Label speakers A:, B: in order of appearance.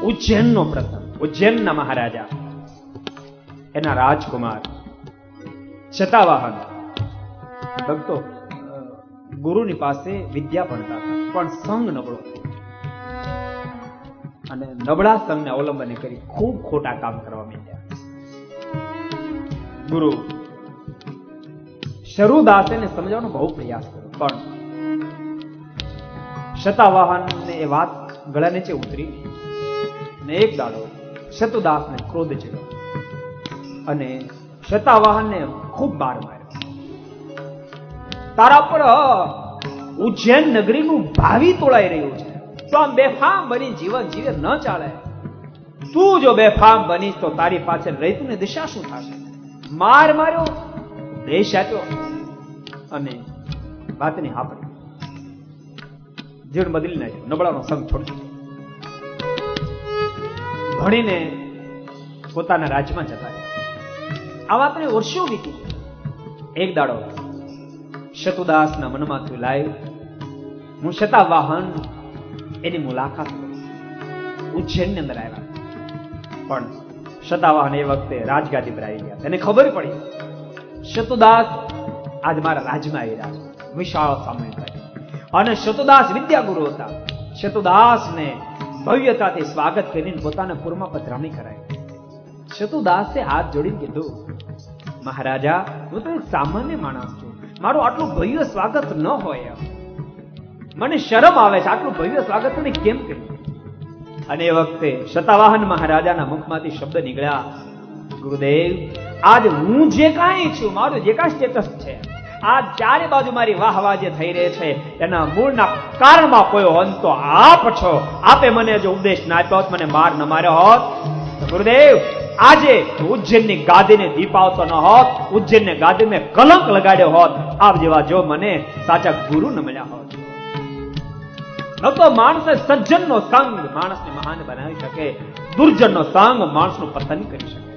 A: ઉજ્જૈનનો પ્રસંગ. ઉજ્જૈનના મહારાજા, એના રાજકુમાર શતાવાહન ભક્તો ગુરુની પાસે વિદ્યા ભણતા હતા, પણ સંગ નબળો અને નબળા સંઘને અવલંબન કરી ખૂબ ખોટા કામ કરવા માંડ્યા. ગુરુ શરૂદાસને સમજાવવાનો બહુ પ્રયાસ કર્યો, પણ શતાવાહનને એ વાત ગળા નીચે ઉતરી ને એક દાડો શતુદાસને ક્રોધ ચડ્યો અને શતાવાહનને ખૂબ માર માર્યો. તારા પર ઉજ્જૈન નગરીનું ભાવિ તોડાઈ રહ્યું છે, તો આમ બેફામ બની જીવન જીવે ન ચાલે. તું જો બેફામ બનીશ તો તારી પાછળ રહેતું ને દિશા શું થશે? માર માર્યો, દેશ આપ્યો અને વાતની હા પડી. જીવન બદલી નાખ્યો, નબળાનો સંગ છોડી ભણીને પોતાના રાજ્યમાં જતા રહ્યા. આ વાતને વર્ષો વીતી. એક દાડો શતુદાસના મનમાં થયું, લાય હું શતાવાહન એની મુલાકાત કરું. ઉજ્જૈનની અંદર આવ્યા, પણ શતાવાહન એ વખતે રાજગાદી પર આવી ગયા. તેને ખબર પડી શતુદાસ આજ મારા રાજમાં આવી રહ્યા છે, વિશાળ સામ્રાજ્ય. અને શતુદાસ વિદ્યાગુરુ હતા. શતુદાસને ભવ્યતાથી સ્વાગત કરીને પોતાના પુરમાં પધરામણી કરાય. શતુદાસે હાથ જોડીને કીધું, મહારાજા, હું તો એક સામાન્ય માણસ છું, મારું આટલું ભવ્ય સ્વાગત ન હોય. મને શરમ આવે છે, આટલું ભવ્ય સ્વાગત તમે કેમ કર્યું? અને એ વખતે શતાવાહન મહારાજાના મુખમાંથી શબ્દ નીકળ્યા, ગુરુદેવ, આજ હું જે કાંઈ છું, મારું જે કાંઈ સ્ટેટસ છે, આ ચારે બાજુ મારી વાહવા જે થઈ રહી છે, એના મૂળના કારણમાં કોઈ હોત તો આપ છો. આપે મને જો ઉપદેશ ના આપ્યો હોત, મને માર ન માર્યો હોત, તો ગુરુદેવ આજે ઉજ્જૈનની ગાદીને દીપાવતો ન હોત, ઉજ્જૈનની ગાદી મેં કલંક લગાડ્યો હોત. આપ જેવા જો મને સાચા ગુરુ ન મળ્યા હોત. ન તો માણસે સજ્જનનો સંગ માણસને મહાન બનાવી શકે, દુર્જનનો સંગ માણસનું પતન કરી શકે.